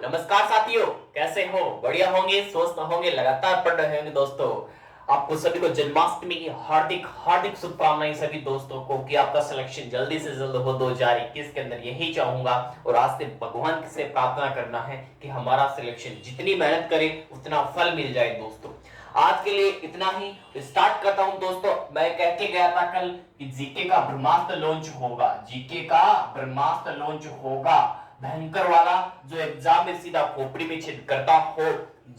नमस्कार साथियों, कैसे हो? बढ़िया होंगे, स्वस्थ होंगे, लगातार पढ़ रहे होंगे दोस्तों। आपको सभी को जन्माष्टमी की हार्दिक हार्दिक शुभकामनाएं सभी दोस्तों को कि आपका सिलेक्शन जल्दी से जल्द हो 2021 के अंदर, यही चाहूंगा। और आज से भगवान से प्रार्थना करना है कि हमारा सिलेक्शन जितनी मेहनत करे उतना फल मिल जाए दोस्तों। आज के लिए इतना ही, स्टार्ट करता हूं दोस्तों। मैं कह के गया था कल कि जीके का ब्रह्मास्त्र लॉन्च होगा, जीके का ब्रह्मास्त्र लॉन्च होगा, भयंकर वाला, जो एग्जाम में सीधा खोपड़ी में छेद करता हो।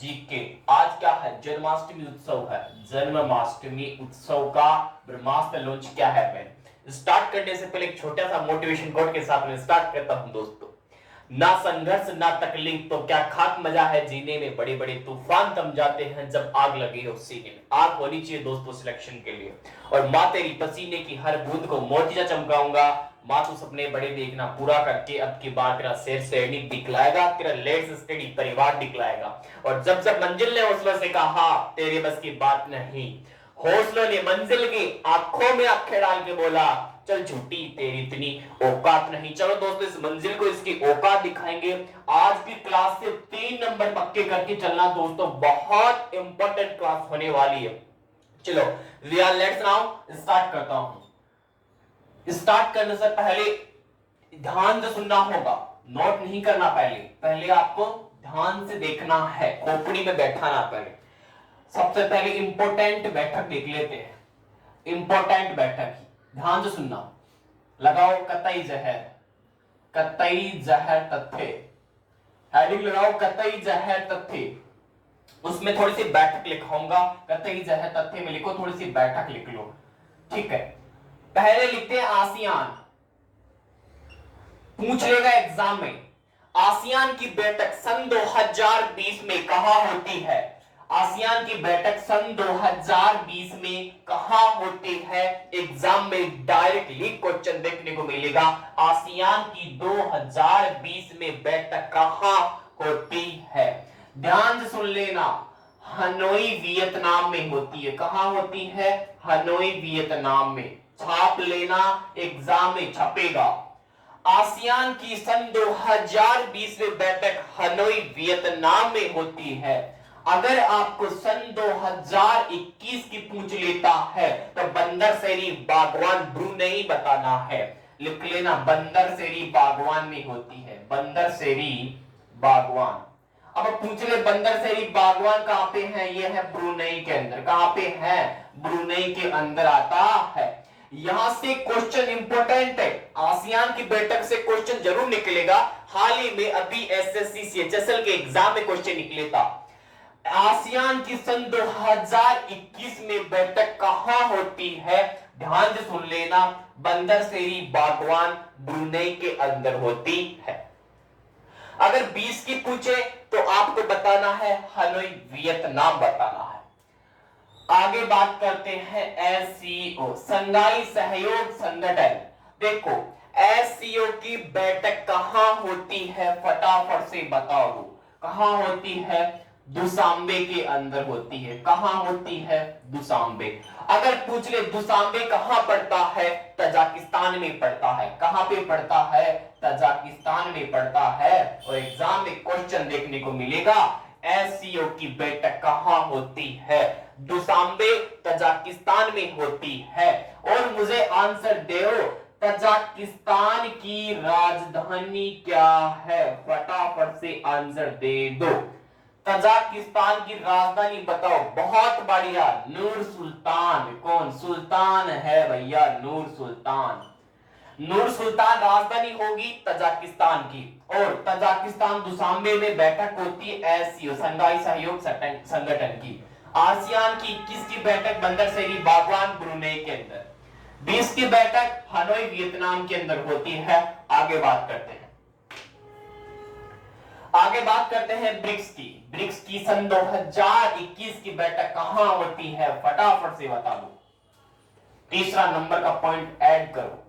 जीके आज क्या है? जन्माष्टमी उत्सव है, जन्माष्टमी उत्सव का ब्रह्मास्त्र लॉन्च क्या है। मैं स्टार्ट करने से पहले एक छोटा सा मोटिवेशन कोट के साथ में स्टार्ट करता हूं दोस्तों। ना संघर्ष ना तकलीफ तो क्या खाक मजा है जीने में, बड़े बड़े तूफान थम जाते हैं जब आग लगी हो सीने में। आग होनी चाहिए दोस्तों सिलेक्शन के लिए। और माँ तेरी पसीने की हर बूंद को मोतिया चमकाऊंगा। माँ तू सपने बड़े देखना पूरा करके अब की बार तेरा शेर सैनिक दिखलाएगा, तेरा लेट्स स्टडी परिवार दिखलाएगा। और जब जब मंजिल ने हौसलों से कहा तेरे बस की बात नहीं, हौसलों ने मंजिल की आंखों में आंखें डाल के बोला चल झूठी तेरी इतनी औकात नहीं। चलो दोस्तों इस मंजिल को इसकी औकात दिखाएंगे। आज की क्लास से 3 नंबर पक्के करके चलना दोस्तों, बहुत इंपॉर्टेंट क्लास होने वाली है। चलो लेट्स नाउ स्टार्ट करता हूं। स्टार्ट करने से पहले ध्यान से सुनना होगा, नोट नहीं करना। पहले आपको ध्यान से देखना है, खोपड़ी में बैठाना। पहले सबसे पहले इंपॉर्टेंट बैठक देख लेते हैं। इंपॉर्टेंट बैठक, ध्यान से सुनना। लगाओ कतई जहर, कतई जहर तथ्य, हेडिंग लगाओ कतई जहर तथ्य। उसमें थोड़ी सी बैठक लिखाऊंगा, कतई जहर तथ्य में लिखो, थोड़ी सी बैठक लिख लो, ठीक है। पहले लिखते हैं आसियान। पूछ लेगा एग्जाम में, आसियान की बैठक सन 2020 में कहां होती है? आसियान की बैठक सन 2020 में कहां होती है? एग्जाम में डायरेक्टली क्वेश्चन देखने को मिलेगा, आसियान की 2020 में बैठक कहां होती है। ध्यान से सुन लेना, हनोई वियतनाम में होती है। कहां होती है? हनोई वियतनाम में। छाप लेना, एग्जाम में छपेगा। आसियान की सन 2020 में बैठक हनोई वियतनाम में होती है। अगर आपको सन 2021 की पूछ लेता है तो बंदरसेरी बागवान ब्रुनेई बताना है। लिख लेना, बंदरसेरी बागवान में होती है, बंदरसेरी बागवान। अब पूछ ले बंदरसेरी बागवान कहां पे है? ये है ब्रुनेई के अंदर। कहां पे है? ब्रुनेई के अंदर आता है। यहां से क्वेश्चन इंपॉर्टेंट है, आसियान की बैठक से क्वेश्चन जरूर निकलेगा। हाल ही में अभी एसएससी सीएचएसएल के एग्जाम में क्वेश्चन निकले था। आसियान की सन 2021 में बैठक कहां होती है? ध्यान से सुन लेना, बंदरसेरी बागवान ब्रुनेई के अंदर होती है। अगर 20 की पूछे तो आपको बताना है हनोई वियतनाम बताना है। आगे बात करते हैं एससीओ, संघाई सहयोग संगठन। देखो एससीओ की बैठक कहां होती है? फटाफट से बताओ, कहां होती है? दुशांबे के अंदर होती है। कहां होती है? दुशांबे। अगर पूछ ले दुशांबे कहां पड़ता है? तजाकिस्तान में पड़ता है। कहां पे पड़ता है? तजाकिस्तान में पड़ता है। और एग्जाम में क्वेश्चन देखने को मिलेगा, एससीओ की बैठक कहां होती है? दुशांबे तजाकिस्तान में होती है। और मुझे आंसर दो, तजाकिस्तान की राजधानी क्या है? फटाफट से आंसर दे दो। तजाकिस्तान की राजधानी बताओ। बहुत बढ़िया, नूर सुल्तान। कौन सुल्तान है भैया? नूर सुल्तान। नूर सुल्तान राजधानी होगी तजाकिस्तान की। और तजाकिस्तान दुशांबे में बैठक होती है एससीओ, संघाई सहयोग संगठन की। आसियान की 21 की बैठक बंदरसेरी बागवान ब्रुनेई के अंदर। 20 की बैठक हनोई वियतनाम के अंदर होती है। आगे बात करते हैं, आगे बात करते हैं ब्रिक्स की। ब्रिक्स की सन 2021 की बैठक कहां होती है? फटाफट से बता दो। तीसरा नंबर का पॉइंट ऐड करो,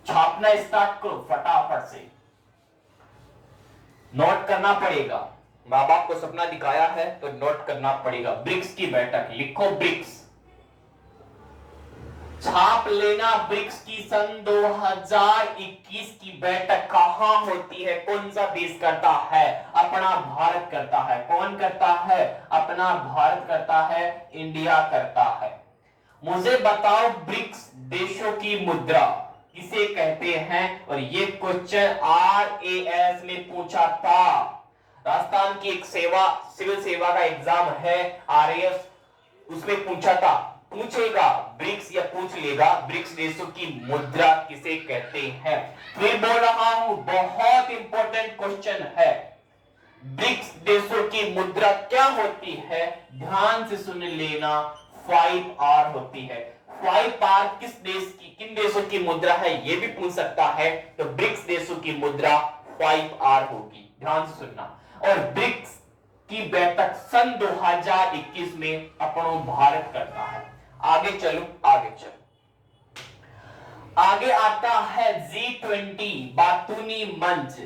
छापना स्टार्ट करो फटाफट से। नोट करना पड़ेगा, मां बाप को सपना दिखाया है तो नोट करना पड़ेगा। ब्रिक्स की बैठक लिखो, ब्रिक्स। छाप लेना ब्रिक्स की सन 2021 की बैठक कहां होती है, कौन सा देश करता है, अपना भारत करता है। कौन करता है, अपना भारत करता है, इंडिया करता है। मुझे बताओ ब्रिक्स देशों की मुद्रा किसे कहते हैं, और ये क्वेश्चन RAS में पूछा था। राजस्थान की एक सिविल सेवा का एग्जाम है RAS, उसमें पूछा था, पूछेगा ब्रिक्स या पूछ लेगा ब्रिक्स देशों की मुद्रा किसे कहते हैं। फिर बोल रहा हूं, बहुत इंपॉर्टेंट क्वेश्चन है, ब्रिक्स देशों की मुद्रा क्या होती है, ध्यान से सुन लेना, 5R होती है। 5R किस देश की, किन देशों की मुद्रा है, यह भी पूछ सकता है, तो ब्रिक्स देशों की मुद्रा 5R होगी, ध्यान से सुनना। और ब्रिक्स की बैठक सन 2021 में अपनो भारत करता है। आगे चलो, आगे चलो, आगे आता है G20 बातूनी मंच।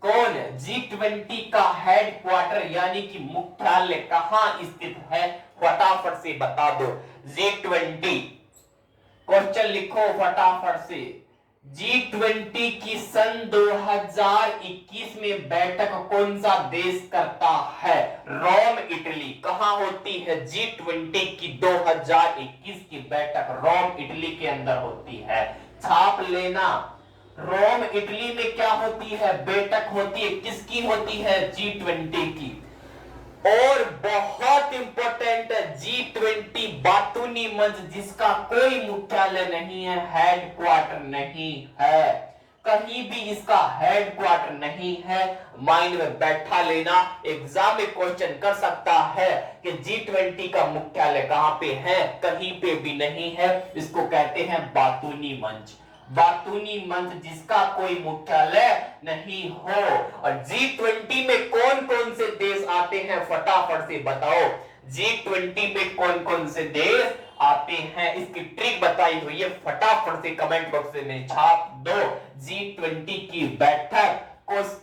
कौन, G20 का हेडक्वार्टर यानी कि मुख्यालय कहां स्थित है, फटाफट से बता दो। G20 क्वेश्चन लिखो फटाफट से। G20 की सन 2021 में बैठक कौन सा देश करता है, रोम इटली। कहां होती है G20 की 2021 की बैठक, रोम इटली के अंदर होती है। छाप लेना, रोम इटली में क्या होती है, बैठक होती है, किसकी होती है, G20 की। और बहुत इंपॉर्टेंट है G20 बातूनी मंच, जिसका कोई मुख्यालय नहीं है, हेडक्वार्टर नहीं है, कहीं भी इसका हेडक्वार्टर नहीं है। माइंड में बैठा लेना, एग्जाम में क्वेश्चन कर सकता है कि G20 का मुख्यालय कहां पे है, कहीं पे भी नहीं है, इसको कहते हैं बातूनी मंच। बातूनी मंच जिसका कोई मुख्यालय नहीं हो। और G20 में कौन कौन से देश आते हैं, फटाफट से बताओ। G20 में कौन कौन से देश आते हैं, इसकी ट्रिक बताई हुई है, फटाफट से कमेंट बॉक्स में छाप दो। G20 की बैठक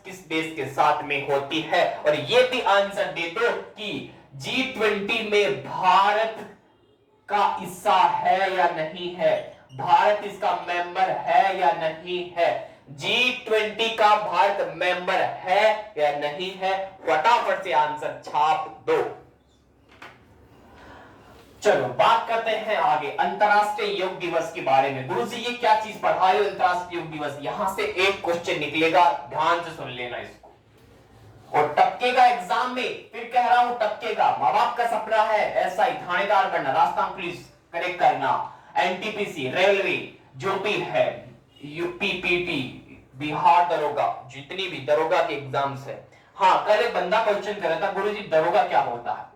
किस देश के साथ में होती है, और यह भी आंसर दे दो कि G20 में भारत का हिस्सा है या नहीं है, भारत इसका मेंबर है या नहीं है। G20 का भारत मेंबर है या नहीं है, फटाफट से आंसर छाप दो। चलो बात करते हैं आगे अंतरराष्ट्रीय योग दिवस के बारे में। गुरुजी ये क्या चीज पढ़ा रहे हो, अंतरराष्ट्रीय योग दिवस, यहां से एक क्वेश्चन निकलेगा, ध्यान से सुन लेना इसको, और टपकेगा एग्जाम में। फिर कह रहा हूं टपकेगा, मां बाप का सपना है SI थानेदार बनना, राजस्थान पुलिस करेक्ट करना, NTPC रेलवे जो भी है, UPPT बिहार दरोगा, जितनी भी दरोगा के एग्जाम्स है। हाँ, कल एक बंदा क्वेश्चन कर रहा था, गुरुजी दरोगा क्या होता है।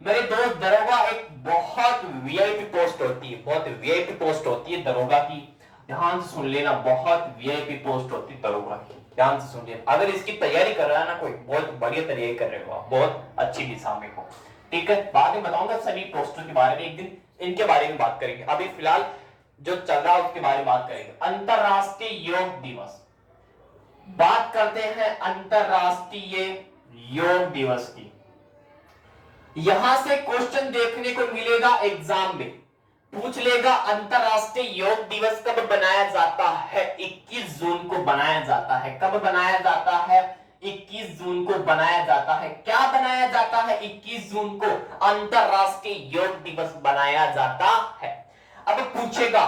मेरे दोस्त, दरोगा एक बहुत VIP पोस्ट होती है, बहुत VIP पोस्ट होती है दरोगा की, ध्यान से सुन लेना, बहुत VIP पोस्ट होती है दरोगा की, ध्यान से सुन लेना। अगर इसकी तैयारी कर रहा है ना कोई, बहुत बढ़िया तैयारी कर रहे हो, बहुत अच्छी दिशा में हो, ठीक है। बाद में बताऊंगा सभी पोस्टों के बारे में, एक दिन इनके बारे में बात करेंगे। अभी फिलहाल जो चल रहा है उसके बारे में बात करेंगे। अंतरराष्ट्रीय योग दिवस, बात करते हैं अंतरराष्ट्रीय योग दिवस की। यहां से क्वेश्चन देखने को मिलेगा एग्जाम में, पूछ लेगा अंतरराष्ट्रीय योग दिवस कब बनाया जाता है, 21 जून को बनाया जाता है। कब बनाया जाता है, 21 जून को बनाया जाता है। क्या बनाया जाता है, 21 जून को अंतरराष्ट्रीय योग दिवस बनाया जाता है। अब पूछेगा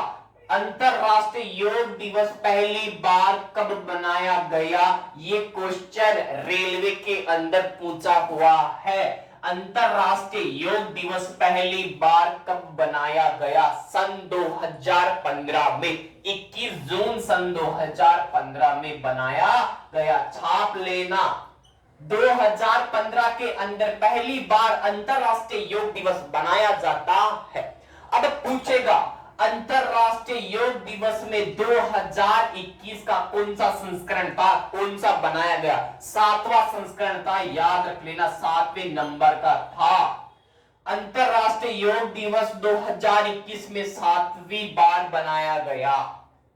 अंतरराष्ट्रीय योग दिवस पहली बार कब बनाया गया, ये क्वेश्चन रेलवे के अंदर पूछा हुआ है। अंतरराष्ट्रीय योग दिवस पहली बार कब बनाया गया, सन 2015 में, 21 जून सन 2015 में बनाया गया। छाप लेना, 2015 के अंदर पहली बार अंतरराष्ट्रीय योग दिवस बनाया जाता है। अब पूछेगा अंतरराष्ट्रीय योग दिवस में 2021 का कौन सा संस्करण था, कौन सा बनाया गया, 7वां संस्करण था, याद रख लेना, 7वें नंबर का था। अंतरराष्ट्रीय योग दिवस 2021 में 7वीं बार बनाया गया,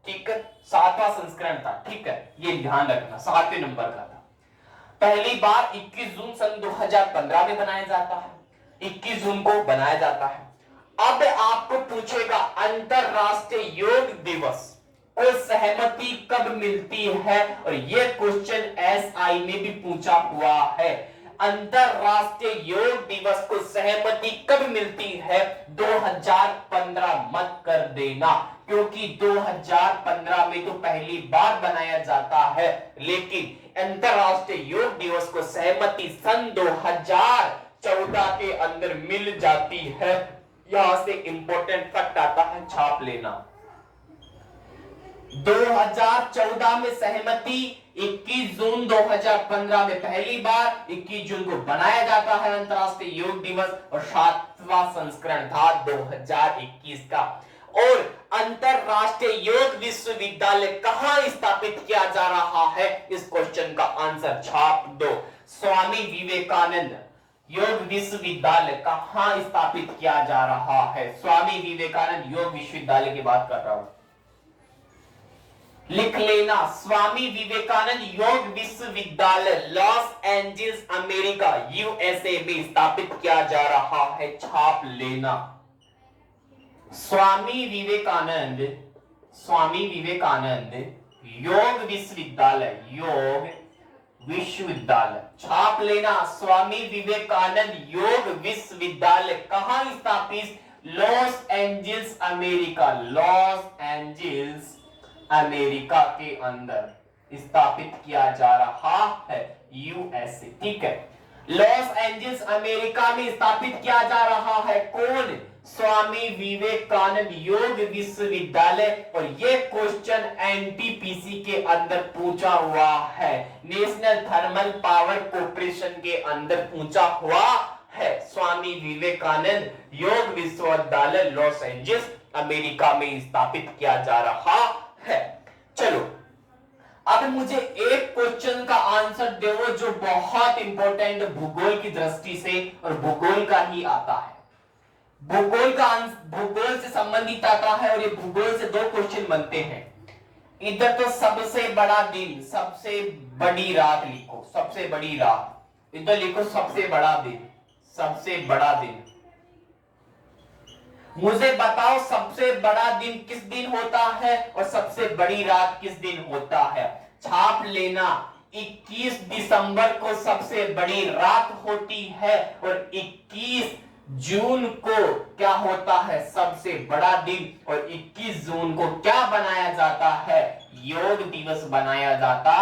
ठीक है, 7वां संस्करण था, ठीक है, ये ध्यान रखना, 7वें नंबर का था। पहली बार 21 जून सन 2015 में बनाया जाता है, 21 जून को बनाया जाता है। अब आपको पूछेगा अंतरराष्ट्रीय योग दिवस को सहमति कब मिलती है, और यह क्वेश्चन एसआई में भी पूछा हुआ है। अंतरराष्ट्रीय योग दिवस को सहमति कब मिलती है? 2015 मत कर देना, क्योंकि 2015 में तो पहली बार बनाया जाता है, लेकिन अंतरराष्ट्रीय योग दिवस को सहमति सन 2014 के अंदर मिल जाती है। यहां से इंपॉर्टेंट फैक्ट आता है, छाप लेना। 2014 में सहमति, 21 जून 2015 में पहली बार, 21 जून को बनाया जाता है अंतरराष्ट्रीय योग दिवस, और 7वां संस्करण था 2021 का। और अंतरराष्ट्रीय योग विश्वविद्यालय कहां स्थापित किया जा रहा है? इस क्वेश्चन का आंसर छाप दो। स्वामी विवेकानंद योग विश्वविद्यालय कहां स्थापित किया जा रहा है? स्वामी विवेकानंद योग विश्वविद्यालय की बात कर रहा हूं, लिख लेना। स्वामी विवेकानंद योग विश्वविद्यालय लॉस एंजल्स अमेरिका यूएसए में स्थापित किया जा रहा है, छाप लेना। स्वामी विवेकानंद योग विश्वविद्यालय, छाप लेना। स्वामी विवेकानंद योग विश्वविद्यालय कहां स्थापित? लॉस एंजल्स अमेरिका के अंदर स्थापित किया जा रहा है, यूएसए। ठीक है, लॉस एंजल्स अमेरिका में स्थापित किया जा रहा है। कौन? स्वामी विवेकानंद योग विश्वविद्यालय। और यह क्वेश्चन एनटीपीसी के अंदर पूछा हुआ है, नेशनल थर्मल पावर कॉर्पोरेशन के अंदर पूछा हुआ है। स्वामी विवेकानंद योग विश्वविद्यालय लॉस एंजल्स अमेरिका में स्थापित किया जा रहा है। चलो, अब मुझे एक क्वेश्चन का आंसर दो जो बहुत इंपॉर्टेंट भूगोल की दृष्टि से, और भूगोल का ही आता है, भूगोल से संबंधित आता है, और ये भूगोल से 2 क्वेश्चन बनते हैं। इधर तो सबसे बड़ा दिन, सबसे बड़ी रात लिखो, सबसे बड़ी रात, इधर लिखो सबसे बड़ा दिन, सबसे बड़ा दिन। मुझे बताओ सबसे बड़ा दिन किस दिन होता है और सबसे बड़ी रात किस दिन होता है? छाप लेना। 21 दिसंबर को सबसे बड़ी रात होती है, और 21 जून को क्या होता है? सबसे बड़ा दिन। और 21 जून को क्या बनाया जाता है? योग दिवस बनाया जाता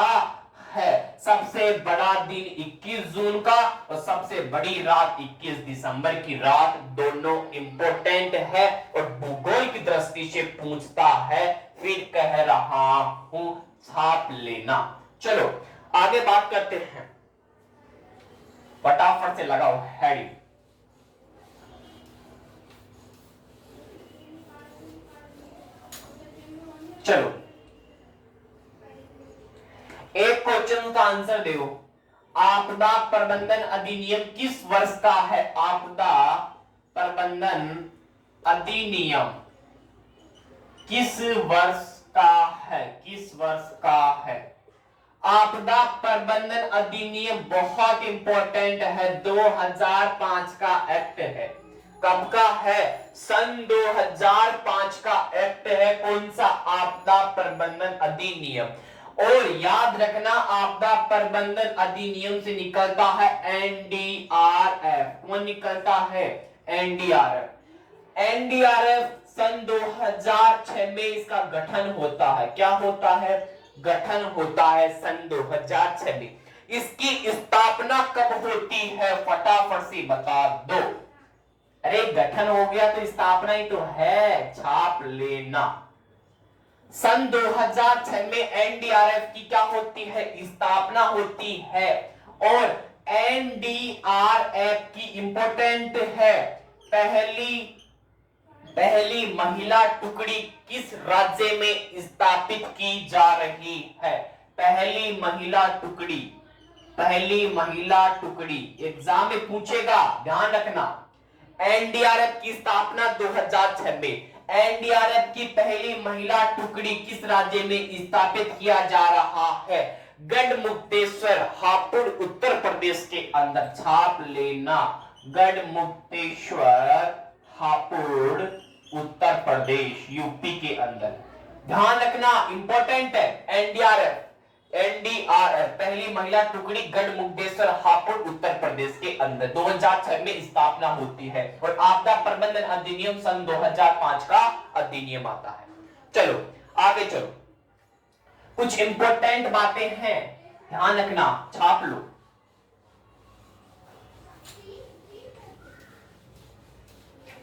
है। सबसे बड़ा दिन 21 जून का, और सबसे बड़ी रात 21 दिसंबर की रात, दोनों इंपॉर्टेंट है और भूगोल की दृष्टि से पूछता है, फिर कह रहा हूं, छाप लेना। चलो आगे बात करते हैं, फटाफट से लगाओ हेडिंग। चलो, एक क्वेश्चन का आंसर दो। आपदा प्रबंधन अधिनियम किस वर्ष का है? आपदा प्रबंधन अधिनियम किस वर्ष का है? किस वर्ष का है? आपदा प्रबंधन अधिनियम बहुत इंपॉर्टेंट है, 2005 का एक्ट है। कब का है? सन 2005 का एक्ट है। कौन सा? आपदा प्रबंधन अधिनियम। और याद रखना, आपदा प्रबंधन अधिनियम से निकलता है एनडीआरएफ। कौन निकलता है? एनडीआरएफ। एनडीआरएफ सन 2006 में इसका गठन होता है। क्या होता है? गठन होता है सन 2006 में। इसकी स्थापना कब होती है? फटाफट से बता दो। अरे गठन हो गया तो स्थापना ही तो है, छाप लेना। सन 2006 में एनडीआरएफ की क्या होती है? स्थापना होती है। और एनडीआरएफ की इंपॉर्टेंट है, पहली महिला टुकड़ी किस राज्य में स्थापित की जा रही है? पहली महिला टुकड़ी एग्जाम में पूछेगा, ध्यान रखना। एनडीआरएफ की स्थापना 2006 में। एनडीआरएफ की पहली महिला टुकड़ी किस राज्य में स्थापित किया जा रहा है? गढ़मुक्तेश्वर, हापुड़, उत्तर प्रदेश के अंदर। छाप लेना, गढ़मुक्तेश्वर, हापुड़ उत्तर प्रदेश यूपी के अंदर। ध्यान रखना इंपॉर्टेंट है। एनडीआरएफ पहली महिला टुकड़ी गढ़मुक्तेश्वर हापुड़ उत्तर प्रदेश के अंदर 2006 में स्थापना होती है। और आपदा प्रबंधन अधिनियम सन 2005 का अधिनियम आता है। चलो आगे चलो, कुछ इंपॉर्टेंट बातें हैं, ध्यान रखना, छाप लो।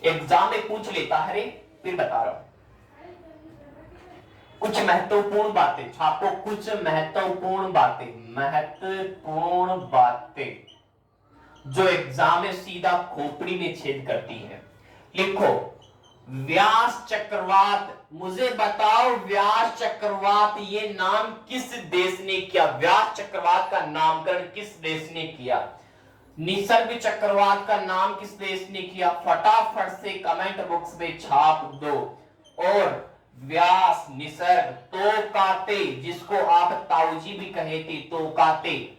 एग्जाम में पूछ लेता है रे, फिर बता रहा हूं कुछ महत्वपूर्ण बातें, छापो कुछ महत्वपूर्ण बातें जो एग्जाम में सीधा खोपड़ी में छेद करती है। लिखो, व्यास चक्रवात, मुझे बताओ व्यास चक्रवात ये नाम किस देश ने किया? व्यास चक्रवात का नामकरण किस देश ने किया? निसर्ग चक्रवात का नाम किस देश ने किया? फटाफट से कमेंट बॉक्स में छाप दो। और व्यास, निसर्ग, तोकाते, जिसको आप ताऊजी भी कहे थे, तोकाते।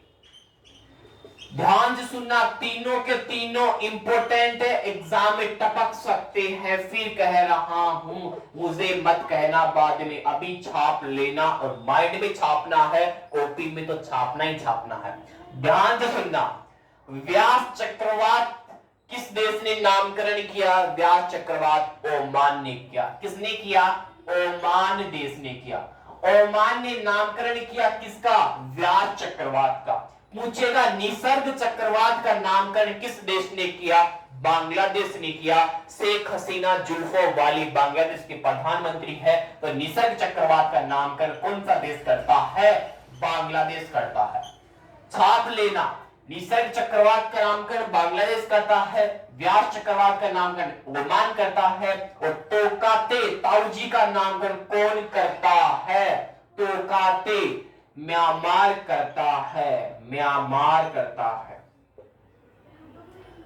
ध्यान से सुनना, तीनों के तीनों इंपॉर्टेंट है, एग्जाम में टपक सकते हैं। फिर कह रहा हूं, मुझे मत कहना बाद में, अभी छाप लेना और माइंड में छापना है, कॉपी में तो छापना ही छापना है। ध्यान से सुनना, व्यास चक्रवात किस देश ने नामकरण किया? व्यास चक्रवात ओमान ने किया। किसने किया? ओमान देश ने किया। ओमान ने नामकरण किया किसका? व्यास चक्रवात का। पूछेगा निसर्ग चक्रवात का नामकरण किस देश ने किया? बांग्लादेश ने किया। शेख हसीना जुल्फों वाली बांग्लादेश की प्रधानमंत्री है, तो निसर्ग चक्रवात का नामकरण कौन सा देश करता है? बांग्लादेश करता है। छाप लेना, निसर्ग चक्रवात का नामकरण बांग्लादेश करता है, व्यास चक्रवात का नामकरण ओमान करता है, और तोकाते ताऊजी का नामकरण कौन करता है? तोकाते म्यांमार करता है। म्यांमार करता है।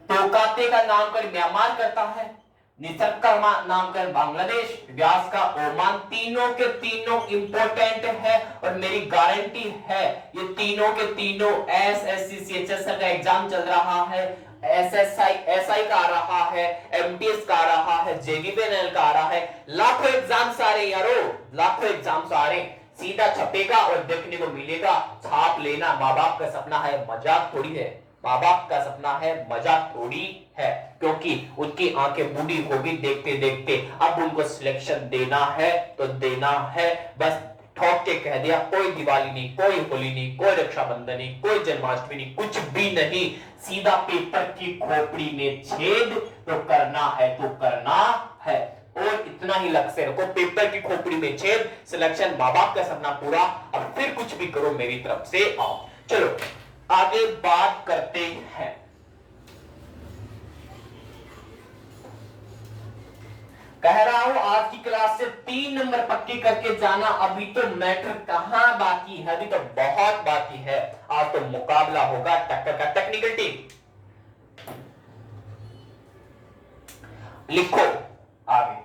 तोकाते का नामकरण म्यांमार करता है, निसर्ग का नामकरण बांग्लादेश, व्यास का ओमान। तीनों के तीनों इंपॉर्टेंट है और मेरी गारंटी है ये तीनों के तीनों एसएससी सीएचएसएल का एग्जाम चल रहा है, एसआई का आ रहा है, एमटीएस का आ रहा है, जेवीबीएनएल का आ रहा है। लाखों एग्जाम्स आ रहे यारो, लाखों एग्जाम्स आ रहे, सीधा छपेगा और देखने को मिलेगा। छाप लेना, माँ बाप का सपना है, मजाक थोड़ी है। माँ बाप का सपना है, मजाक थोड़ी है, क्योंकि उनकी आंखें बूढ़ी होगी देखते देखते। अब उनको सिलेक्शन देना है तो देना है, बस ठोक के कह दिया कोई दिवाली नहीं, कोई होली नहीं, कोई रक्षाबंधन नहीं, कोई जन्माष्टमी नहीं, कुछ भी नहीं, सीधा पेपर की खोपड़ी में छेद तो करना है तो करना है। और इतना ही लक्ष्य रखो, पेपर की खोपड़ी में छेद, सिलेक्शन, माँ बाप का सपना पूरा। अब फिर कुछ भी करो मेरी तरफ से आओ। चलो आगे बात करते हैं। कह रहा हूं आज की क्लास से 3 नंबर पक्के करके जाना। अभी तो मैटर कहां बाकी है, अभी तो बहुत बाकी है। आज तो मुकाबला होगा टक्कर का। टेक्निकल टीम लिखो आगे,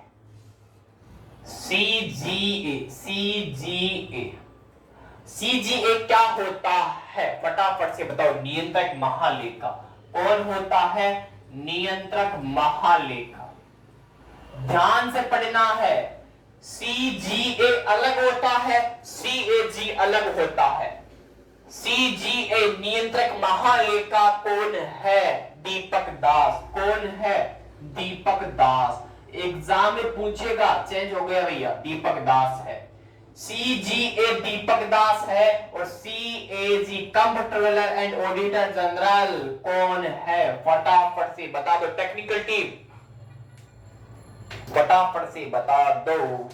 सीजीए क्या होता है? फटाफट से बताओ। नियंत्रक महालेखा। कौन होता है? नियंत्रक महालेखा। ध्यान से पढ़ना है, सीजीए अलग होता है, सीएजी अलग होता है। सीजीए नियंत्रक महालेखा कौन है? दीपक दास। कौन है? दीपक दास। एग्जाम में पूछेगा, चेंज हो गया भैया, दीपक दास है। सीजीए दीपक दास है। और CAG comptroller and auditor general कौन है? फटाफट से बता दो टेक्निकल टीम, फटाफट से बता दो।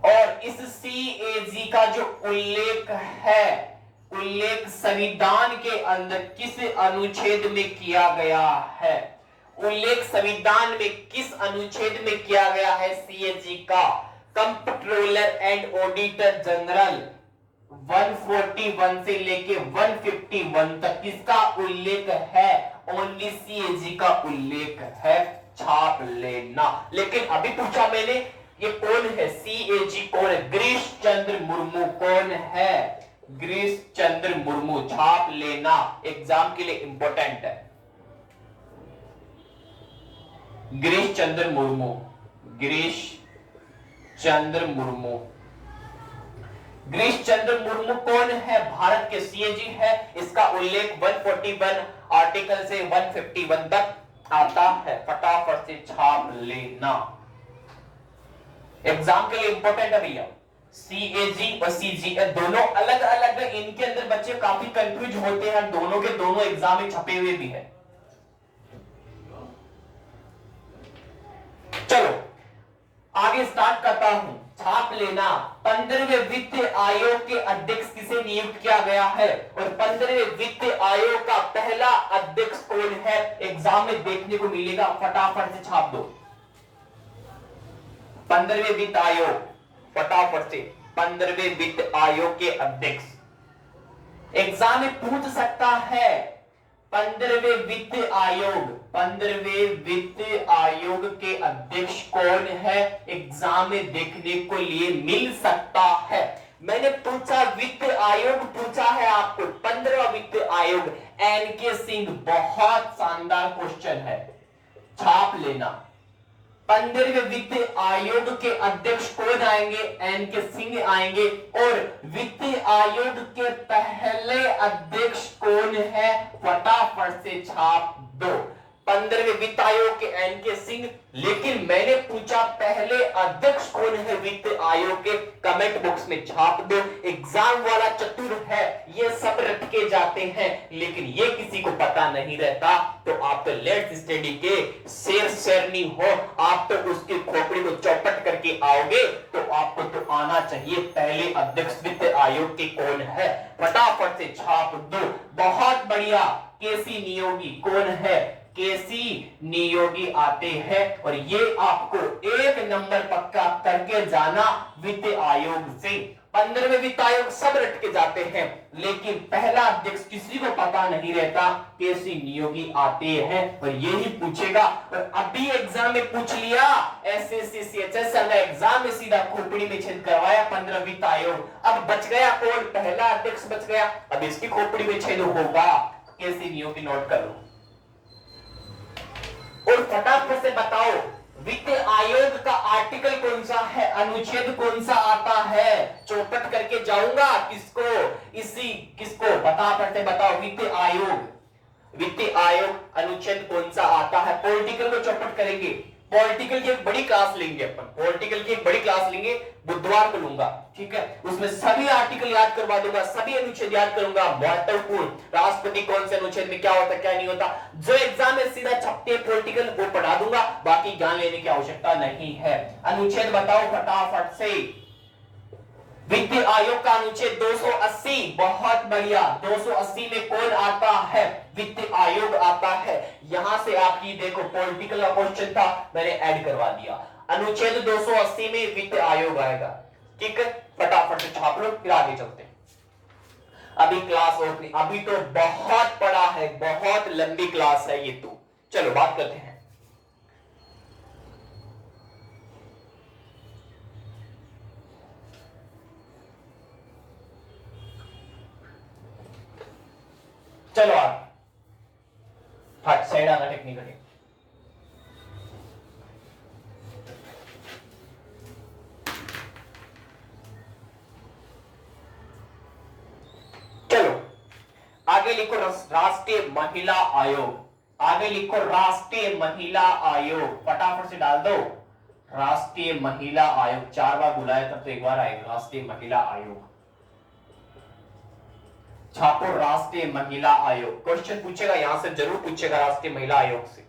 और इस सीएजी का जो उल्लेख है, उल्लेख संविधान के अंदर किस अनुच्छेद में किया गया है? उल्लेख संविधान में किस अनुच्छेद में किया गया है? सीएजी का कंप्ट्रोलर एंड ऑडिटर जनरल 141 से लेके 151 तक किसका उल्लेख है? ओनली सीएजी का उल्लेख है। छाप लेना। लेकिन अभी पूछा मैंने, ये कौन है? सीएजी कौन है? गिरीश चंद्र मुर्मू। कौन है? गिरीश चंद्र मुर्मू। छाप लेना, एग्जाम के लिए इंपॉर्टेंट है। गिरीश चंद्र मुर्मू। गिरीश चंद्र मुर्मू। गिरीश चंद्र मुर्मू कौन है? भारत के सीएजी है। इसका उल्लेख 141 आर्टिकल से 151 तक आता है। फटाफट से छाप लेना, एग्जाम के लिए इंपॉर्टेंट है भैया। सीएजी और सीजीएल दोनों अलग अलग है, इनके अंदर बच्चे काफी कंफ्यूज होते हैं, दोनों के दोनों एग्जाम में छपे हुए भी है। चलो आगे स्टार्ट करता हूं, छाप लेना। 15वें वित्त आयोग के अध्यक्ष किसे नियुक्त किया गया है? और 15वें वित्त आयोग का पहला अध्यक्ष कौन है? एग्जाम में देखने को मिलेगा, फटाफट से छाप दो। 15वें वित्त आयोग, फटाफट से 15वें वित्त आयोग के अध्यक्ष एग्जाम में पूछ सकता है। 15वें वित्त आयोग, 15वें वित्त आयोग के अध्यक्ष कौन है? एग्जाम में देखने को लिए मिल सकता है। मैंने पूछा वित्त आयोग पूछा है आपको, 15वां वित्त आयोग, एनके सिंह। बहुत शानदार क्वेश्चन है, छाप लेना। 15वें वित्त आयोग के अध्यक्ष कौन आएंगे? एनके सिंह आएंगे। और वित्त आयोग के पहले अध्यक्ष कौन है? फटाफट से छाप दो। 15वें वित्त आयोग के एनके सिंह, लेकिन मैंने पूछा पहले अध्यक्ष कौन है वित्त आयोग के? कमेंट बॉक्स में छाप दो। एग्जाम वाला चतुर है, ये सब रट के जाते हैं, लेकिन ये किसी को पता नहीं रहता। तो आप तो लेट्स स्टडी के शेर शेरनी हो, आप तो उसकी खोपड़ी को चौपट करके आओगे, तो आपको तो आना चाहिए पहले अध्यक्ष वित्त आयोग के कौन है। फटाफट से छाप दो। बहुत बढ़िया, केसी नियोगी कौन है? केसी नियोगी आते हैं। और ये आपको एक नंबर पक्का करके जाना वित्त आयोग से। 15वें वित्त आयोग सब रट के जाते हैं, लेकिन पहला अध्यक्ष किसी को पता नहीं रहता, केसी नियोगी आते हैं। और यही पूछेगा, और अभी एग्जाम में पूछ लिया, एसएससी सीएचएसएल का एग्जाम में सीधा खोपड़ी में छेद करवाया 15 वित्त आयोग। अब बच गया कौन? पहला अध्यक्ष बच गया, अब इसकी खोपड़ी में छेद होगा। केसी नियोगी नोट कर लो। और फटाफट से बताओ वित्त आयोग का आर्टिकल कौन सा है? अनुच्छेद कौन सा आता है? चौपट करके जाऊंगा किसको? किसको फटाफट से बताओ। वित्त आयोग अनुच्छेद कौन सा आता है? पॉलिटिकल को चौपट करेंगे। पॉलिटिकल की एक बड़ी क्लास लेंगे अपन, पॉलिटिकल की एक बड़ी क्लास लेंगे, बुधवार को लूंगा, ठीक है। उसमें सभी आर्टिकल याद करवा दूंगा, सभी अनुच्छेद याद करूंगा, महत्वपूर्ण राष्ट्रपति कौन से अनुच्छेद में क्या होता क्या नहीं होता, जो एग्जाम में सीधा छपते पॉलिटिकल वो पढ़ा दूंगा, बाकी ज्ञान लेने की आवश्यकता नहीं है। अनुच्छेद बताओ फटाफट से। वित्त आयोग का अनुच्छेद 280, बहुत बढ़िया। 280 में कौन आता है? वित्त आयोग आता है। यहां से आपकी देखो पॉलिटिकल का क्वेश्चन था, मैंने ऐड करवा दिया। अनुच्छेद 280 में वित्त आयोग आएगा, ठीक है। फटाफट से छाप लो, फिर आगे चलते हैं। अभी क्लास और अभी तो बहुत पढ़ा है, बहुत लंबी क्लास है ये तो। चलो बात करते हैं। चलो आप हट साइड आना टेक्निकली। चलो आगे लिखो राष्ट्रीय महिला आयोग। आगे लिखो राष्ट्रीय महिला आयोग, फटाफट से डाल दो। राष्ट्रीय महिला आयोग 4 बार बुलाया तब तो एक बार आएगा। राष्ट्रीय महिला आयोग छापो। राष्ट्रीय महिला आयोग क्वेश्चन पूछेगा, यहां से जरूर पूछेगा राष्ट्रीय महिला आयोग से।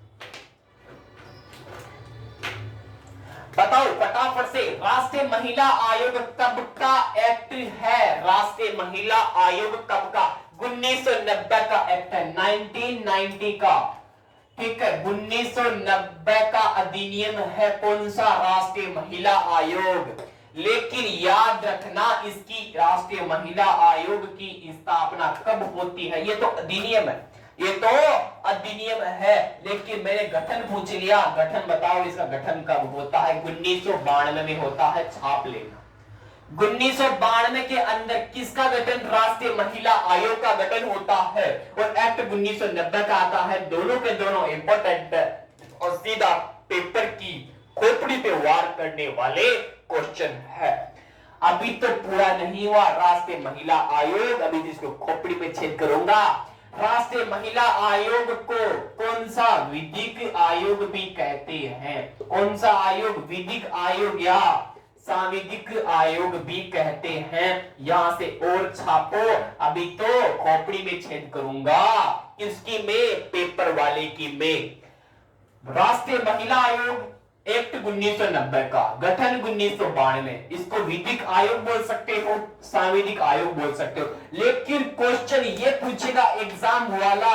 बताओ फटाफट से, राष्ट्रीय महिला आयोग कब का एक्ट है? राष्ट्रीय महिला आयोग कब का? 1990 का एक्ट है, 1990 का, ठीक है। 1990 का अधिनियम है कौन सा? राष्ट्रीय महिला आयोग। लेकिन याद रखना, इसकी राष्ट्रीय महिला आयोग की स्थापना कब होती है? ये तो अधिनियम है, ये तो अधिनियम है, लेकिन मैंने गठन पूछ लिया। गठन बताओ, इसका गठन कब होता है? 1992 में होता है, छाप लेना। 1992 के अंदर किसका गठन? राष्ट्रीय महिला आयोग का गठन होता है। और एक्ट 1990 का आता है। दोनों के दोनों इंपॉर्टेंट है, और सीधा पेपर की खोपड़ी पे वार करने वाले क्वेश्चन है। अभी तो पूरा नहीं हुआ राष्ट्रीय महिला आयोग, अभी जिसको खोपड़ी पे छेद करूंगा। राष्ट्रीय महिला आयोग को कौन सा विधिक आयोग भी कहते हैं? कौन सा आयोग? विधिक आयोग या सांविधिक आयोग भी कहते हैं। यहां से और छापो, अभी तो खोपड़ी में छेद करूंगा। किसकी में? पेपर वाले की में। राष्ट्रीय महिला आयोग एक्ट 1990 का, गठन 1992। इसको विधिक आयोग बोल सकते हो, सांविधिक आयोग बोल सकते हो, लेकिन क्वेश्चन ये पूछेगा एग्जाम वाला,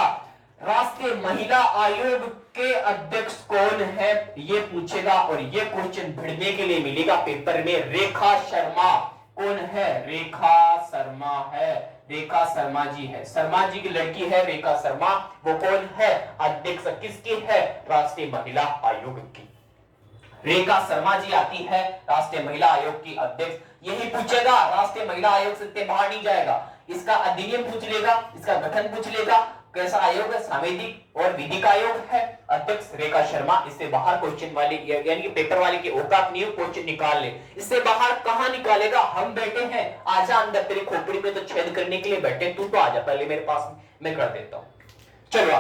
राष्ट्रीय महिला आयोग के अध्यक्ष कौन है, ये पूछेगा। और ये क्वेश्चन भिड़ने के लिए मिलेगा पेपर में। रेखा शर्मा कौन है? रेखा शर्मा है, रेखा शर्मा जी है, शर्मा जी की लड़की है रेखा शर्मा। वो कौन है? अध्यक्ष किसकी है? राष्ट्रीय महिला आयोग की। रेखा शर्मा जी आती है राष्ट्रीय महिला आयोग की अध्यक्ष। यही पूछेगा, राष्ट्रीय महिला आयोग से बाहर नहीं जाएगा। इसका अधिनियम पूछ लेगा, इसका गठन पूछ लेगा, कैसा आयोग है, सांविधिक और विधिक आयोग है, अध्यक्ष रेखा शर्मा। इससे बाहर क्वेश्चन वाले यानी कि पेपर वाले की औकात नहीं, क्वेश्चन निकाल ले। इससे बाहर कहां निकालेगा? हम बैठे हैं, आजा अंदर, तेरी खोपड़ी में तो छेद करने के लिए बैठे, तू तो आजा पहले मेरे पास, मैं कर देता हूं। चलो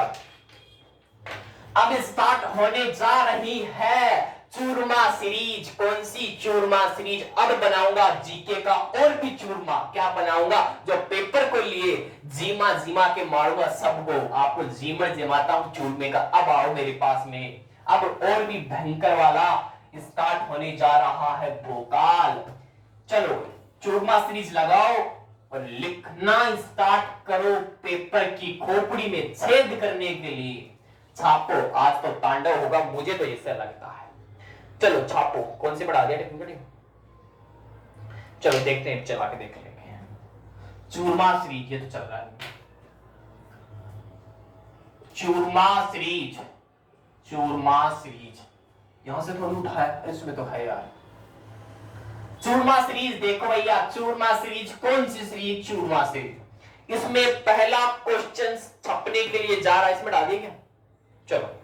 अब स्टार्ट होने जा रही है चूरमा सीरीज। कौन सी? चूरमा सीरीज। अब बनाऊंगा जीके का और भी चूरमा। क्या बनाऊंगा? जो पेपर को लिए जीमा जीमा के मारूंगा सबको, आपको जीमर जमाता हूं चूरमे का। अब आओ मेरे पास में, अब और भी भयंकर वाला स्टार्ट होने जा रहा है भोकाल। चलो चूरमा सीरीज लगाओ और लिखना स्टार्ट करो, पेपर की खोपड़ी में छेद करने के लिए छापो। आज तो तांडव होगा, मुझे तो ऐसा लगता है। चलो छापो। कौन से पढ़ा दिया टेक्निकली? चलो देखते हैं, चला के देख लेंगे। चूरमा सीरीज, ये तो चल रहा है। चूरमा सीरीज, चूरमा सीरीज यहां से थोड़ी उठाया, इसमें तो है यार। चूरमा सीरीज देखो भैया, चूरमा सीरीज कौन सी सीरीज? चूरमा सीरीज। इसमें पहला क्वेश्चन छपने के लिए जा रहा है, इसमें डाल दिया। चलो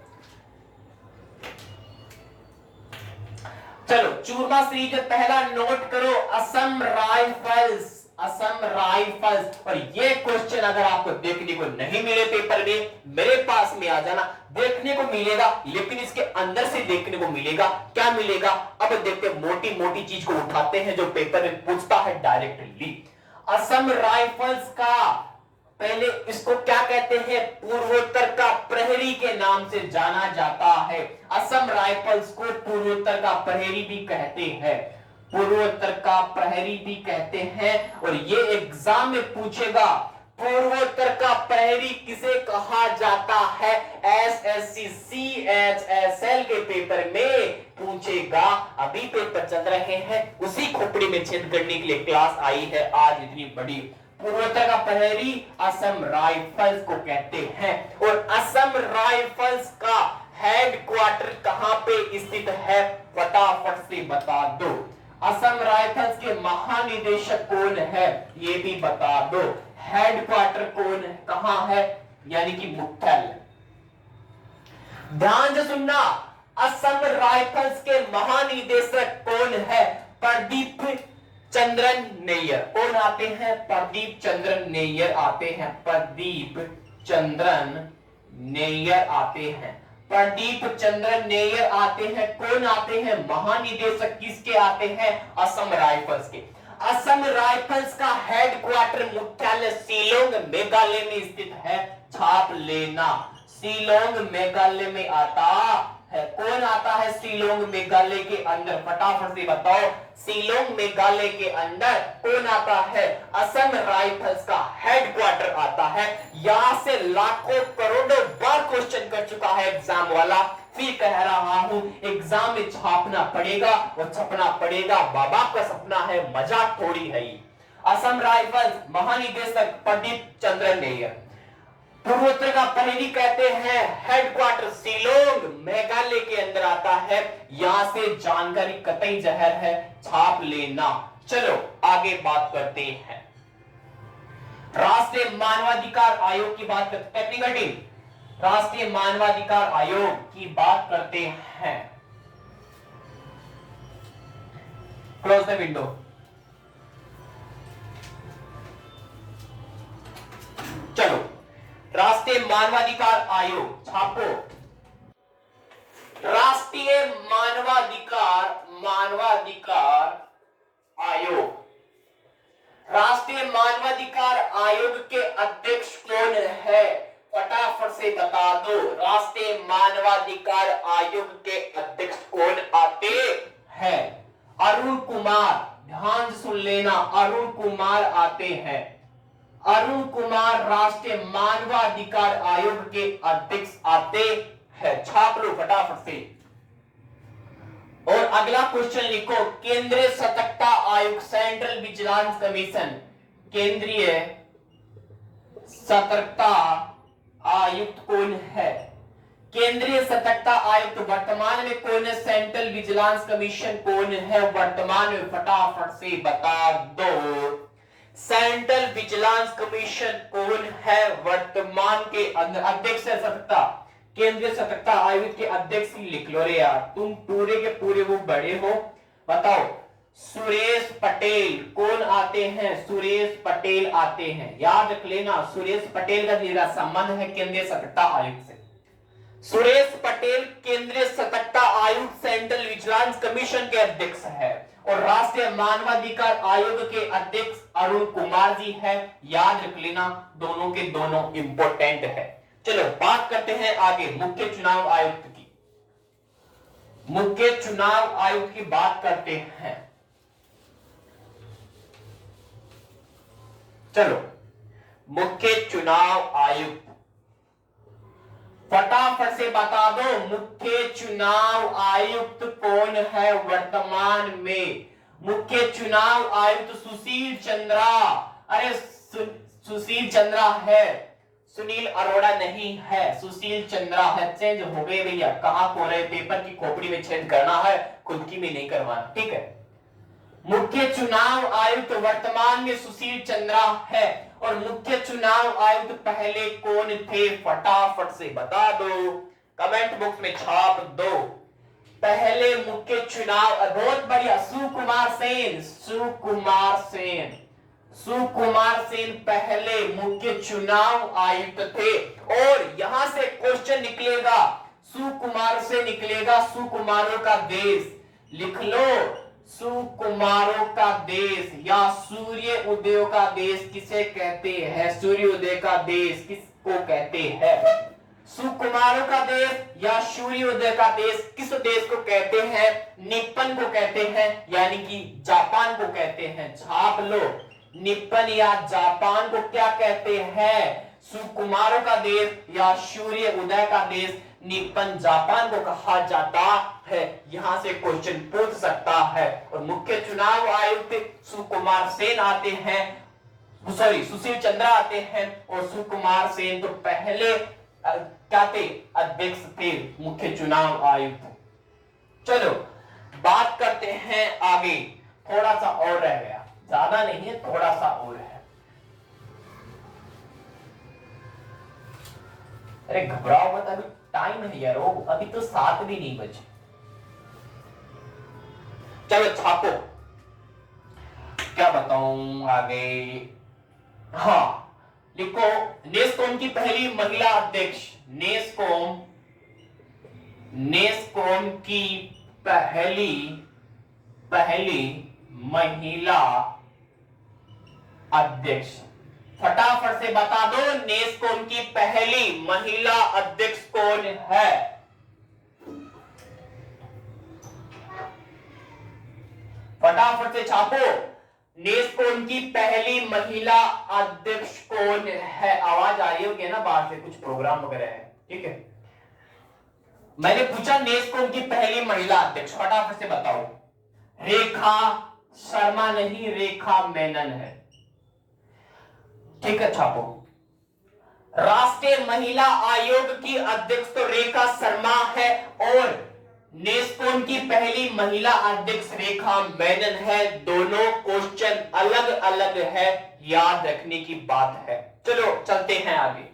चलो चूरमा सीरीज पहला नोट करो, असम राइफल्स, असम राइफल्स। और ये क्वेश्चन अगर आपको देखने को नहीं मिले पेपर में, मेरे पास में आ जाना, देखने को मिलेगा, लेकिन इसके अंदर से देखने को मिलेगा। क्या मिलेगा? अब देखते हैं, मोटी मोटी चीज को उठाते हैं जो पेपर में पूछता है डायरेक्टली। असम राइफल्स का पहले इसको क्या कहते हैं? पूर्वोत्तर का प्रहरी के नाम से जाना जाता है। असम राइफल्स को पूर्वोत्तर का प्रहरी भी कहते हैं, पूर्वोत्तर का प्रहरी भी कहते हैं। और ये एग्जाम में पूछेगा, पूर्वोत्तर का प्रहरी किसे कहा जाता है? एसएससी सीएचएसएल के पेपर में पूछेगा। अभी पेपर चल रहे हैं, उसी खोपड़ी में छेद करने के लिए क्लास आई है आज इतनी बड़ी। पूर्वोत्तर का प्रहरी असम राइफल्स को कहते हैं। और असम राइफल्स का हेडक्वार्टर कहां पे स्थित है? फटाफट से बता दो। असम राइफल्स के महानिदेशक कौन है? ये भी बता दो। हेडक्वार्टर कौन है, कहां है, यानी कि मुख्यालय। ध्यान से सुनना, असम राइफल्स के महानिदेशक कौन है? प्रदीप चंद्रन नैयर। कौन आते हैं? प्रदीप चंद्रन नैयर आते हैं, प्रदीप चंद्रन नैयर आते हैं, प्रदीप चंद्रन नैयर आते हैं। कौन आते हैं? महानिदेशक किसके आते हैं? असम राइफल्स के। असम राइफल्स का हेडक्वार्टर मुख्यालय शिलोंग मेघालय में स्थित है। छाप लेना, शिलोंग मेघालय में आता है। कौन आता है शिलोंग मेघालय के अंदर? फटाफट से बताओ, शिलोंग मेघालय के अंदर कौन आता है? असम राइफल्स का हेडक्वार्टर आता है। यहां से लाखों करोड़ों बार क्वेश्चन कर चुका है एग्जाम वाला, फिर कह रहा हूं एग्जाम में छापना पड़ेगा और छपना पड़ेगा। बाबा का सपना है, मजाक थोड़ी है। असम राइफल्स महानिदेशक प्रदीप चंद्र नैयर। पूर्वोत्तर का प्रहरी कहते हैं, हेडक्वार्टर शिलोंग मेघालय के अंदर आता है। यहां से जानकारी कतई जहर है, छाप लेना। चलो आगे बात करते हैं, राष्ट्रीय मानवाधिकार आयोग की बात करते हैं। राष्ट्रीय मानवाधिकार आयोग की बात करते हैं। Close the window. चलो, राष्ट्रीय मानवाधिकार आयोग छापो। राष्ट्रीय मानवाधिकार आयोग, राष्ट्रीय मानवाधिकार आयोग के अध्यक्ष कौन है? फटाफट से बता दो। राष्ट्रीय मानवाधिकार आयोग के अध्यक्ष कौन आते हैं? अरुण कुमार, ध्यान से सुन लेना, अरुण कुमार आते हैं। अरुण कुमार राष्ट्रीय मानवाधिकार आयोग के अध्यक्ष आते हैं। छाप लो फटाफट से। और अगला क्वेश्चन लिखो, केंद्रीय सतर्कता आयोग, सेंट्रल विजिलेंस कमीशन, केंद्रीय सतर्कता आयुक्त कौन है? केंद्रीय सतर्कता आयुक्त वर्तमान में कौन है? सेंट्रल विजिलेंस कमीशन कौन है वर्तमान में? फटाफट से बता दो। सेंट्रल विजिलेंस कमीशन कौन है वर्तमान के अध्यक्ष है? सतर्कता, केंद्रीय सतर्कता आयोग के अध्यक्ष ही लिख लो रे यार, तुम पूरे के पूरे वो बड़े हो। बताओ, सुरेश पटेल कौन आते हैं? सुरेश पटेल आते हैं। याद रख लेना, सुरेश पटेल का सीधा संबंध है केंद्रीय सतर्कता आयोग से। सुरेश पटेल केंद्रीय सतर्कता आयोग, सेंट्रल विजिलेंस कमीशन के अध्यक्ष है। और राष्ट्रीय मानवाधिकार आयोग के अध्यक्ष अरुण कुमार जी है। याद रख लेना, दोनों के दोनों इंपॉर्टेंट है। चलो बात करते हैं आगे मुख्य चुनाव आयुक्त की। मुख्य चुनाव आयुक्त की बात करते हैं। चलो, मुख्य चुनाव आयुक्त फटाफट से बता दो, मुख्य चुनाव आयुक्त कौन है वर्तमान में? मुख्य चुनाव आयुक्त सुशील चंद्रा। अरे सुशील चंद्रा है, सुनील अरोड़ा नहीं है, सुशील चंद्रा है। चेंज हो गए भैया, कहां को रहे, पेपर की खोपड़ी में चेंज करना है, खुद की में नहीं करवाना, ठीक है। मुख्य चुनाव आयुक्त वर्तमान में सुशील चंद्रा है। और मुख्य चुनाव आयुक्त पहले कौन थे? फटाफट से बता दो, कमेंट बॉक्स में छाप दो। पहले मुख्य चुनाव, बहुत बढ़िया, सुकुमार सेन, सुकुमार सेन, सुकुमार सेन पहले मुख्य चुनाव आयुक्त थे। और यहां से क्वेश्चन निकलेगा, सुकुमार से निकलेगा सुकुमारों का देश। लिख लो, सुकुमारों का देश या सूर्य उदय का देश किसे कहते हैं? सूर्य उदय का देश किसको कहते हैं? सुकुमारों का देश या सूर्योदय का देश किस देश को कहते हैं? निप्पन को कहते हैं, यानी कि जापान को कहते हैं। छाप लो, निप्पन या जापान को क्या कहते हैं? सुकुमारों का देश या सूर्य उदय का देश निप्पन जापान को कहा जाता है। यहां से क्वेश्चन पूछ सकता है। और मुख्य चुनाव आयुक्त सुकुमार सेन आते हैं, सॉरी सुशील चंद्रा आते हैं। और सुकुमार सेन तो पहले क्या थे? अध्यक्ष थे मुख्य चुनाव आयुक्त। चलो बात करते हैं आगे, थोड़ा सा और रह गया, ज्यादा नहीं है, थोड़ा सा और है। अरे घबराओ मत, अभी टाइम है यार, अभी तो 7 भी नहीं बजे। चलो छापो, क्या बताऊं आगे। हाँ लिखो, नेस्कॉम की पहली महिला अध्यक्ष, नेस्कॉम की पहली महिला अध्यक्ष। फटाफट से बता दो, नेस्कॉम की पहली महिला अध्यक्ष कौन है? फटाफट से छापो, नेस्कॉम की पहली महिला अध्यक्ष कौन है? आवाज आ रही होगी ना बाहर से, कुछ प्रोग्राम वगैरह है, ठीक है। मैंने पूछा नेस्कॉम की पहली महिला अध्यक्ष, फटाफट से बताओ। रेखा शर्मा नहीं, रेखा मेनन है, ठीक है। छापो, राष्ट्रीय महिला आयोग की अध्यक्ष तो रेखा शर्मा है और नेस्कॉम की पहली महिला अध्यक्ष रेखा मेनन है। दोनों क्वेश्चन अलग अलग है, याद रखने की बात है। चलो चलते हैं आगे।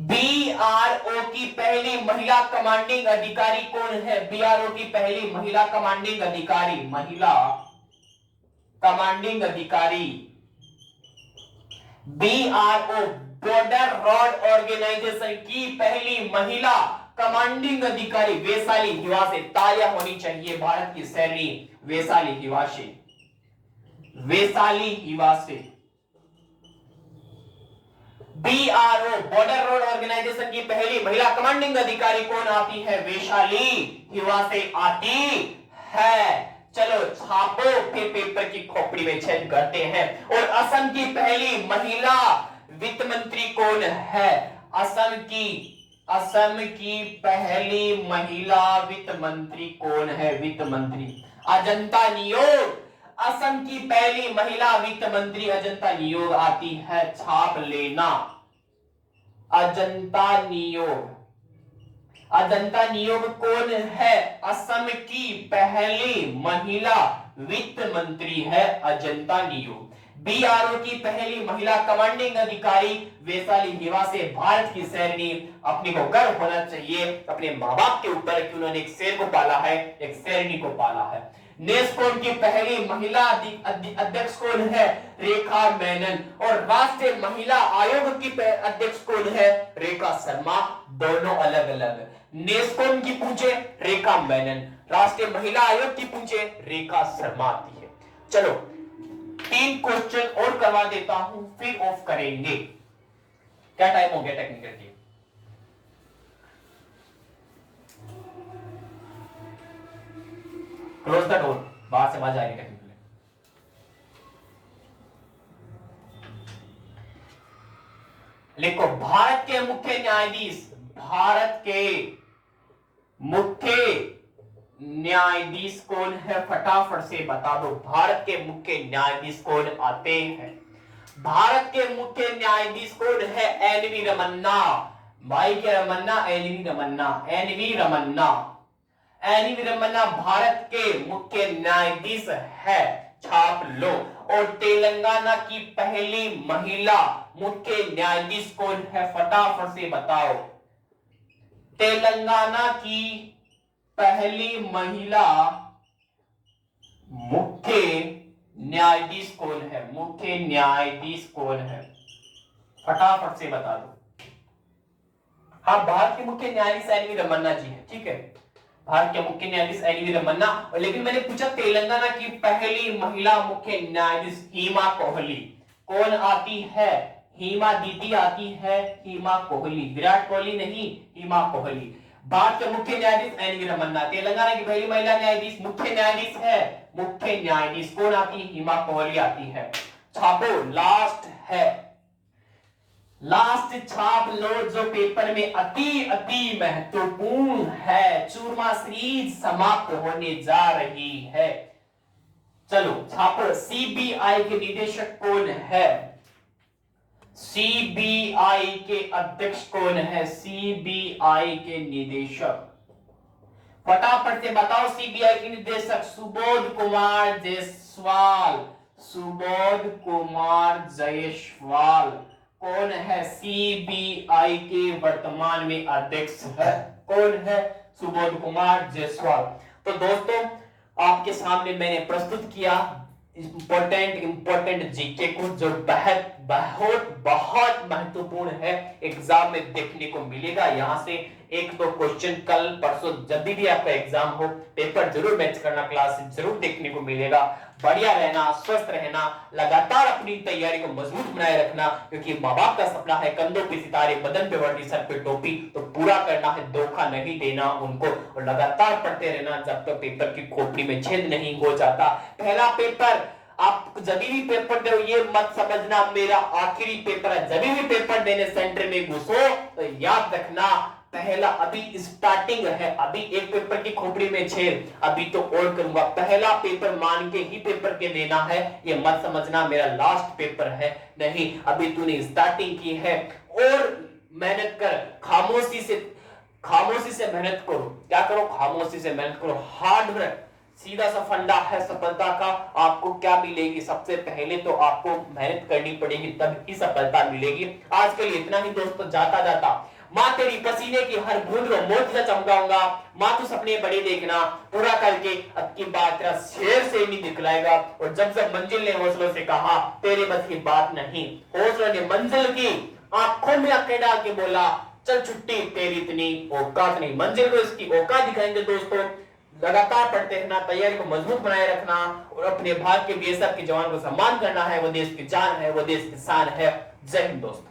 BIS बीआरओ की पहली महिला कमांडिंग अधिकारी कौन है? बीआरओ की पहली महिला कमांडिंग अधिकारी, महिला कमांडिंग अधिकारी, बीआरओ बॉर्डर रोड ऑर्गेनाइजेशन की पहली महिला कमांडिंग अधिकारी वैशाली हिवासे। तालियां होनी चाहिए भारत की सैनी Vaishali Hiwase, Vaishali Hiwase. BRO border road organisation की पहली महिला कमांडिंग अधिकारी कौन आती है? वैशाली हिवासे आती है। चलो छापो, फिर पेपर की खोपड़ी में छेद करते हैं। और असम की पहली महिला वित्त मंत्री कौन है? असम की पहली महिला वित्त मंत्री कौन है? वित्त मंत्री अजंता नियोग। असम की पहली महिला वित्त मंत्री अजंता नियोग आती है, छाप लेना। अजंता नियोग, अजंता नियोग कौन है? असम की पहली महिला वित्त मंत्री है अजंता नियोग। बीआरओ की पहली महिला कमांडिंग अधिकारी वैशाली हिवासे। भारत की सैनी, अपने को गर्व होना चाहिए अपने मां बाप के ऊपर कि उन्होंने एक शेर को पाला है, एक सैनी को पाला है। नेस्कॉम की पहली महिला अध्यक्ष कौन है? रेखा मेनन। और राष्ट्रीय महिला आयोग की अध्यक्ष कौन है? रेखा शर्मा। दोनों अलग अलग। नेस्कॉम की पूछे रेखा मेनन, राष्ट्रीय महिला आयोग की पूछे रेखा शर्मा आती है। चलो 3 क्वेश्चन और करवा देता हूं, फिर ऑफ करेंगे। क्या टाइम हो गया टेक्निकल की? क्लोज द डोर, बाहर से आवाज आ रही है। लिखो भारत के मुख्य न्यायाधीश, भारत के मुख्य न्यायाधीश कौन है? फटाफट से बता दो, भारत के मुख्य न्यायाधीश कौन आते हैं? भारत के मुख्य न्यायाधीश कौन है? एनवी रमन्ना। भाई के Ramana, NV Ramana, NV Ramana, NV Ramana Bharat के मुख्य न्यायाधीश है, छाप लो। और तेलंगाना की पहली महिला मुख्य न्यायाधीश कौन है? फटाफट से बताओ, तेलंगाना की पहली महिला मुख्य न्यायाधीश कौन है? मुख्य न्यायाधीश कौन है? फटाफट से बता दो। हाँ, भारत के मुख्य न्यायाधीश एनवी रमन्ना जी है, ठीक है, भारत के मुख्य न्यायाधीश एनवी रमन्ना। और लेकिन मैंने पूछा तेलंगाना की पहली महिला मुख्य न्यायाधीश हेमा कोहली कौन आती है? हेमा दीदी आती है, हेमा कोहली, विराट कोहली नहीं, हेमा कोहली। भारत के मुख्य न्यायाधीश एनवी रमन्ना, तेलंगाना की पहली महिला न्यायाधीश मुख्य न्यायाधीश है, मुख्य न्यायाधीश कौन आती है? हेमा कोहली आती है। छापो, लास्ट है, लास्ट छाप लो जो पेपर में अति अति महत्वपूर्ण है। चूरमा सीरीज समाप्त होने जा रही है। चलो छापो, सीबीआई के निदेशक कौन है? सीबीआई के अध्यक्ष कौन है? सीबीआई के निदेशक फटाफट से बताओ। सीबीआई के निदेशक सुबोध कुमार जायसवाल, सुबोध कुमार जायसवाल कौन है? सीबीआई के वर्तमान में अध्यक्ष है, कौन है? सुबोध कुमार जायसवाल। तो दोस्तों आपके सामने मैंने प्रस्तुत किया इंपॉर्टेंट जीके को, जो बहुत बहुत बहुत महत्वपूर्ण है, एग्जाम में देखने को मिलेगा। यहां से 1-2 क्वेश्चन कल परसों जब भी आपका एग्जाम हो, पेपर जरूर मैच करना, क्लास जरूर देखने को मिलेगा। बढ़िया रहना, स्वस्थ रहना, लगातार अपनी तैयारी को मजबूत बनाए रखना, क्योंकि माँ बाप का सपना है कंधों पे सितारे, बदन पे वर्दी, सर पे टोपी, तो पूरा करना है, धोखा नहीं देना उनको, और लगातार पढ़ते रहना जब तक पेपर की खोपड़ी में छेद नहीं हो जाता। पहला पेपर आप जब भी पेपर दो, ये मत समझना मेरा आखिरी पेपर है। जब भी पेपर देने सेंटर में घुसो तो याद रखना, पहला अभी स्टार्टिंग है, अभी एक पेपर की खोपड़ी में छेद, अभी तो और करूंगा। पहला पेपर मान के ही पेपर के देना है, ये मत समझना मेरा लास्ट पेपर है, नहीं, अभी तूने स्टार्टिंग की है। और मेहनत कर, खामोशी से मेहनत करो। क्या करो? खामोशी से मेहनत करो, हार्ड वर्क, सीधा सा फंडा है सफलता का। आपको क्या मिलेगी? सबसे पहले तो आपको मेहनत करनी पड़ेगी, तब ही सफलता मिलेगी। आज के लिए इतना ही दोस्तों, जाता जाता माँ तेरी पसीने की हर बूंद को मोती से चमकाऊंगा। माँ तू सपने बड़े देखना, पूरा करके अब की बात तेरा शेर से नहीं दिखलाएगा। और जब जब मंजिल ने हौसलों से कहा तेरे बस की बात नहीं, हौसलों ने मंजिल की आंखों में आंखें डाल के बोला चल छुट्टी तेरी इतनी औकात नहीं। मंजिल को इसकी औकात दिखाएंगे दोस्तों। लगातार पढ़ते रहना, तैयारी को मजबूत बनाए रखना और अपने भाग के बीएसएफ के जवान को सम्मान करना है। वो देश की जान है, वो देश की शान है। जय हिंद दोस्तों।